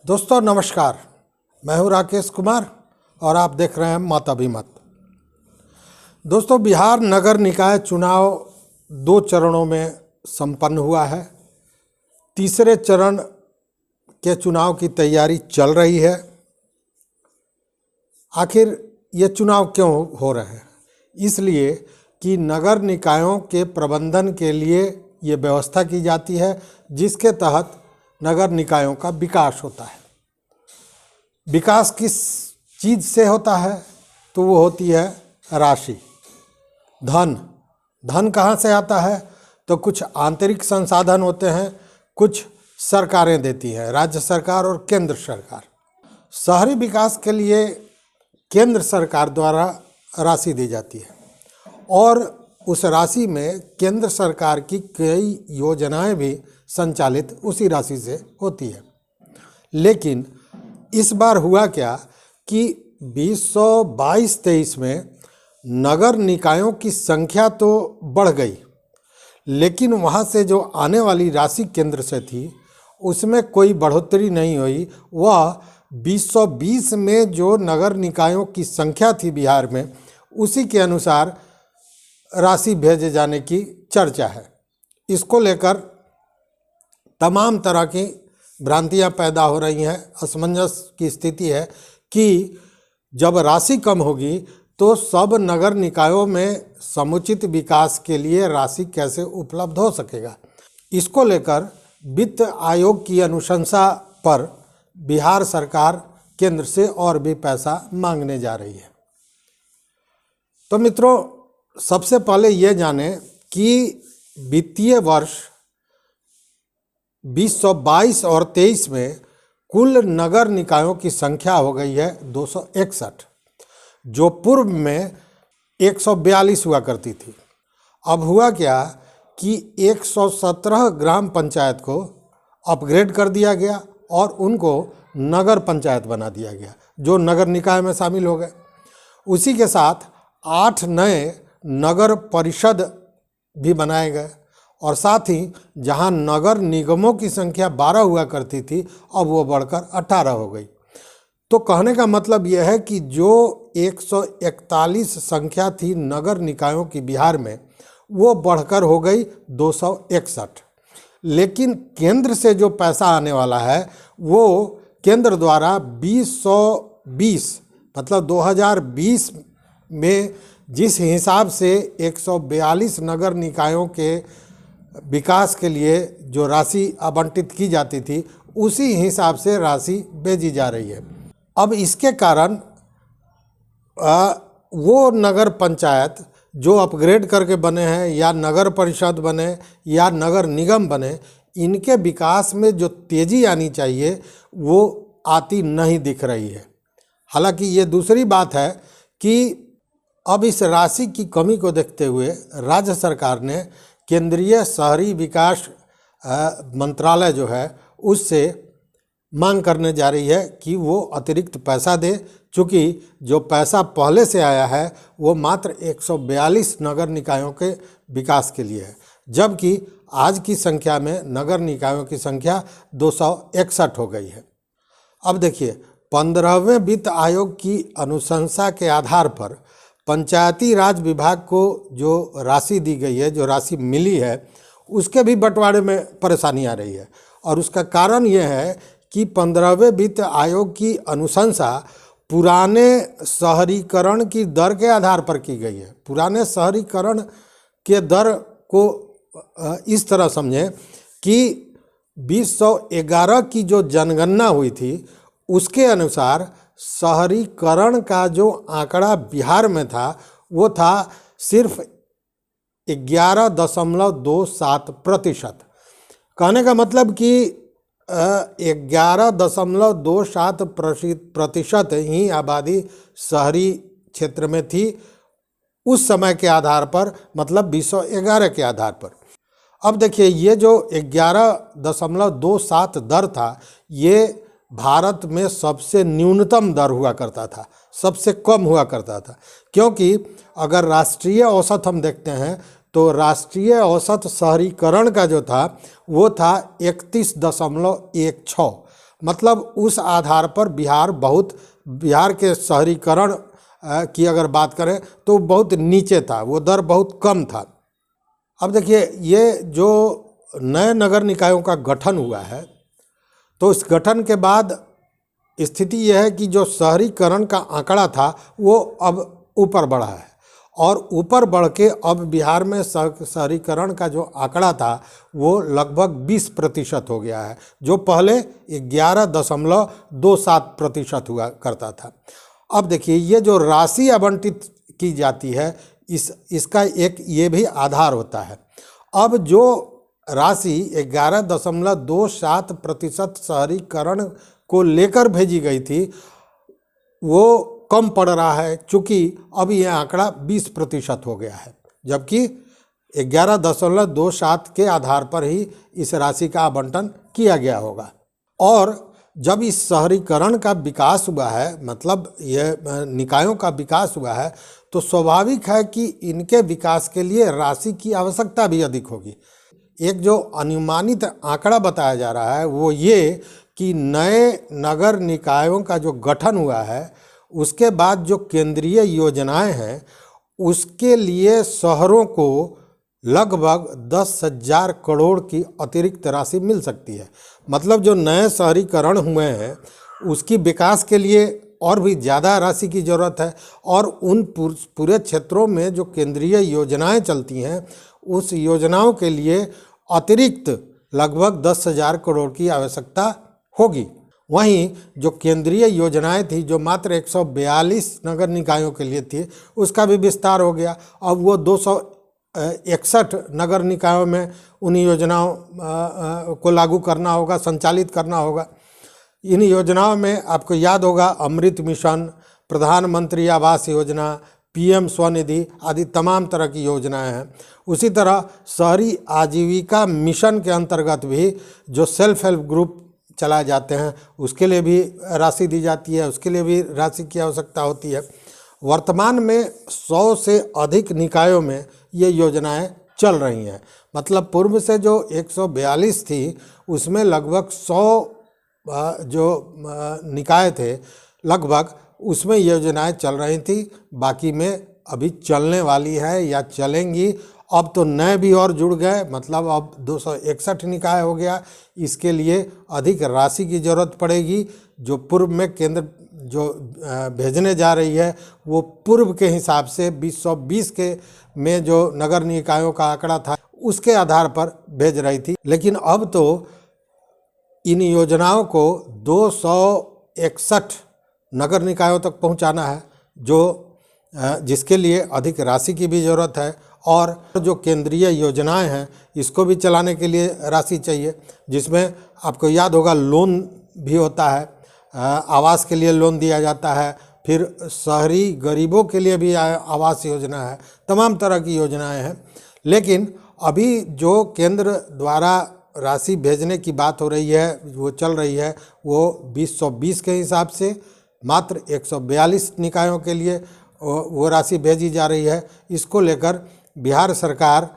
दोस्तों नमस्कार, मैं हूं राकेश कुमार और आप देख रहे हैं मत अभिमत। दोस्तों, बिहार नगर निकाय चुनाव 2 चरणों में संपन्न हुआ है। तीसरे चरण के चुनाव की तैयारी चल रही है। आखिर ये चुनाव क्यों हो रहे हैं? इसलिए कि नगर निकायों के प्रबंधन के लिए ये व्यवस्था की जाती है जिसके तहत नगर निकायों का विकास होता है। विकास किस चीज़ से होता है? तो वो होती है राशि, धन। धन कहाँ से आता है? तो कुछ आंतरिक संसाधन होते हैं, कुछ सरकारें देती हैं, राज्य सरकार और केंद्र सरकार। शहरी विकास के लिए केंद्र सरकार द्वारा राशि दी जाती है और उस राशि में केंद्र सरकार की कई योजनाएं भी संचालित उसी राशि से होती है। लेकिन इस बार हुआ क्या कि 2022-23 में नगर निकायों की संख्या तो बढ़ गई, लेकिन वहाँ से जो आने वाली राशि केंद्र से थी उसमें कोई बढ़ोतरी नहीं हुई। वह 2020 में जो नगर निकायों की संख्या थी बिहार में, उसी के अनुसार राशि भेजे जाने की चर्चा है। इसको लेकर तमाम तरह की भ्रांतियां पैदा हो रही हैं। असमंजस की स्थिति है कि जब राशि कम होगी तो सब नगर निकायों में समुचित विकास के लिए राशि कैसे उपलब्ध हो सकेगा। इसको लेकर वित्त आयोग की अनुशंसा पर बिहार सरकार केंद्र से और भी पैसा मांगने जा रही है। तो मित्रों, सबसे पहले ये जानें कि वित्तीय वर्ष 2022 और 23 में कुल नगर निकायों की संख्या हो गई है 261, जो पूर्व में 142 हुआ करती थी। अब हुआ क्या कि 117 ग्राम पंचायत को अपग्रेड कर दिया गया और उनको नगर पंचायत बना दिया गया, जो नगर निकाय में शामिल हो गए। उसी के साथ 8 नए नगर परिषद भी बनाए गए और साथ ही जहां नगर निगमों की संख्या 12 हुआ करती थी, अब वो बढ़कर 18 हो गई। तो कहने का मतलब यह है कि जो 141 संख्या थी नगर निकायों की बिहार में, वो बढ़कर हो गई 261। लेकिन केंद्र से जो पैसा आने वाला है वो केंद्र द्वारा 2020 मतलब 2020 में जिस हिसाब से 142 नगर निकायों के विकास के लिए जो राशि आवंटित की जाती थी, उसी हिसाब से राशि भेजी जा रही है। अब इसके कारण वो नगर पंचायत जो अपग्रेड करके बने हैं या नगर परिषद बने या नगर निगम बने, इनके विकास में जो तेज़ी आनी चाहिए वो आती नहीं दिख रही है। हालांकि ये दूसरी बात है कि अब इस राशि की कमी को देखते हुए राज्य सरकार ने केंद्रीय शहरी विकास मंत्रालय जो है उससे मांग करने जा रही है कि वो अतिरिक्त पैसा दे, चूँकि जो पैसा पहले से आया है वो मात्र 142 नगर निकायों के विकास के लिए है, जबकि आज की संख्या में नगर निकायों की संख्या 261 हो गई है। अब देखिए, 15वें वित्त आयोग की अनुशंसा के आधार पर पंचायती राज विभाग को जो राशि दी गई है, जो राशि मिली है, उसके भी बंटवारे में परेशानी आ रही है। और उसका कारण यह है कि 15वें वित्त आयोग की अनुशंसा पुराने शहरीकरण की दर के आधार पर की गई है। पुराने शहरीकरण के दर को इस तरह समझें कि 2011 की जो जनगणना हुई थी उसके अनुसार शहरीकरण का जो आंकड़ा बिहार में था वो था सिर्फ 11.27%। कहने का मतलब कि 11.27% ही आबादी शहरी क्षेत्र में थी उस समय के आधार पर, मतलब 2011 के आधार पर। अब देखिए, ये जो 11.27 दर था, ये भारत में सबसे न्यूनतम दर हुआ करता था, सबसे कम हुआ करता था। क्योंकि अगर राष्ट्रीय औसत हम देखते हैं तो राष्ट्रीय औसत शहरीकरण का जो था वो था 31.16 मतलब उस आधार पर बिहार के शहरीकरण की अगर बात करें तो बहुत नीचे था, वो दर बहुत कम था। अब देखिए, ये जो नए नगर निकायों का गठन हुआ है, तो इस गठन के बाद स्थिति यह है कि जो शहरीकरण का आंकड़ा था वो अब ऊपर बढ़ा है, और ऊपर बढ़ के अब बिहार में शहरीकरण का जो आंकड़ा था वो लगभग 20% हो गया है, जो पहले 11.27% हुआ करता था। अब देखिए, ये जो राशि आवंटित की जाती है इसका एक ये भी आधार होता है। अब जो राशि 11.27% शहरीकरण को लेकर भेजी गई थी वो कम पड़ रहा है, चूँकि अब ये आंकड़ा 20% हो गया है, जबकि 11.27 के आधार पर ही इस राशि का आवंटन किया गया होगा। और जब इस शहरीकरण का विकास हुआ है, मतलब ये निकायों का विकास हुआ है, तो स्वाभाविक है कि इनके विकास के लिए राशि की आवश्यकता भी अधिक होगी। एक जो अनुमानित आंकड़ा बताया जा रहा है वो ये कि नए नगर निकायों का जो गठन हुआ है उसके बाद जो केंद्रीय योजनाएं हैं उसके लिए शहरों को लगभग 10,000 करोड़ की अतिरिक्त राशि मिल सकती है। मतलब जो नए शहरीकरण हुए हैं उसकी विकास के लिए और भी ज़्यादा राशि की ज़रूरत है, और उन पूरे क्षेत्रों में जो केंद्रीय योजनाएं चलती हैं उस योजनाओं के लिए अतिरिक्त लगभग 10,000 करोड़ की आवश्यकता होगी। वहीं जो केंद्रीय योजनाएं थी जो मात्र 142 नगर निकायों के लिए थी उसका भी विस्तार हो गया। अब वो 261 नगर निकायों में उन योजनाओं को लागू करना होगा, संचालित करना होगा। इन योजनाओं में आपको याद होगा अमृत मिशन, प्रधानमंत्री आवास योजना, PM स्वनिधि आदि तमाम तरह की योजनाएं हैं। उसी तरह शहरी आजीविका मिशन के अंतर्गत भी जो सेल्फ हेल्प ग्रुप चलाए जाते हैं उसके लिए भी राशि दी जाती है, उसके लिए भी राशि की आवश्यकता होती है। वर्तमान में 100 से अधिक निकायों में ये योजनाएं चल रही हैं। मतलब पूर्व से जो 142 थी उसमें लगभग 100 जो निकाय थे लगभग उसमें योजनाएं चल रही थी, बाकी में अभी चलने वाली है या चलेंगी। अब तो नए भी और जुड़ गए, मतलब अब 261 निकाय हो गया। इसके लिए अधिक राशि की ज़रूरत पड़ेगी। जो पूर्व में केंद्र जो भेजने जा रही है वो पूर्व के हिसाब से 2020 के में जो नगर निकायों का आंकड़ा था उसके आधार पर भेज रही थी, लेकिन अब तो इन योजनाओं को 261 नगर निकायों तक पहुंचाना है, जो जिसके लिए अधिक राशि की भी ज़रूरत है। और जो केंद्रीय योजनाएं हैं इसको भी चलाने के लिए राशि चाहिए, जिसमें आपको याद होगा लोन भी होता है, आवास के लिए लोन दिया जाता है, फिर शहरी गरीबों के लिए भी आवास योजना है, तमाम तरह की योजनाएं हैं। लेकिन अभी जो केंद्र द्वारा राशि भेजने की बात हो रही है वो चल रही है वो 2020 के हिसाब से मात्र 142 निकायों के लिए वो राशि भेजी जा रही है। इसको लेकर बिहार सरकार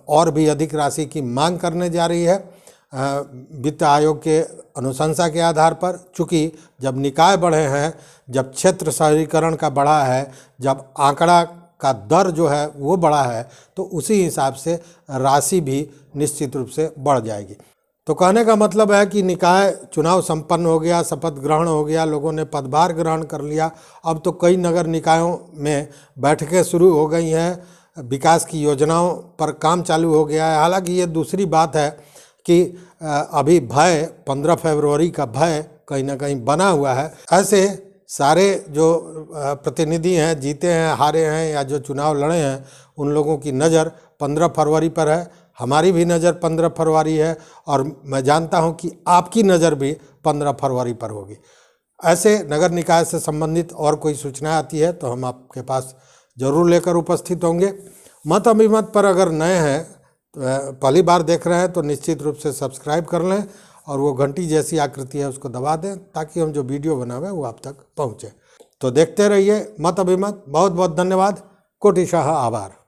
और भी अधिक राशि की मांग करने जा रही है वित्त आयोग के अनुशंसा के आधार पर। चूँकि जब निकाय बढ़े हैं, जब क्षेत्र शहरीकरण का बढ़ा है, जब आंकड़ा का दर जो है वो बढ़ा है, तो उसी हिसाब से राशि भी निश्चित रूप से बढ़ जाएगी। तो कहने का मतलब है कि निकाय चुनाव संपन्न हो गया, शपथ ग्रहण हो गया, लोगों ने पदभार ग्रहण कर लिया। अब तो कई नगर निकायों में बैठकें शुरू हो गई हैं, विकास की योजनाओं पर काम चालू हो गया है। हालांकि ये दूसरी बात है कि अभी भय 15 फरवरी का भय कहीं ना कहीं बना हुआ है। ऐसे सारे जो प्रतिनिधि हैं, जीते हैं, हारे हैं या जो चुनाव लड़े हैं, उन लोगों की नज़र 15 फरवरी पर है। हमारी भी नज़र 15 फरवरी है और मैं जानता हूं कि आपकी नज़र भी 15 फरवरी पर होगी। ऐसे नगर निकाय से संबंधित और कोई सूचना आती है तो हम आपके पास ज़रूर लेकर उपस्थित होंगे। मत अभिमत पर अगर नए हैं, पहली बार देख रहे हैं, तो निश्चित रूप से सब्सक्राइब कर लें और वो घंटी जैसी आकृति है उसको दबा दें ताकि हम जो वीडियो बनावे वो आप तक पहुँचे। तो देखते रहिए मत अभिमत। बहुत बहुत धन्यवाद। कोटिशाह आभार।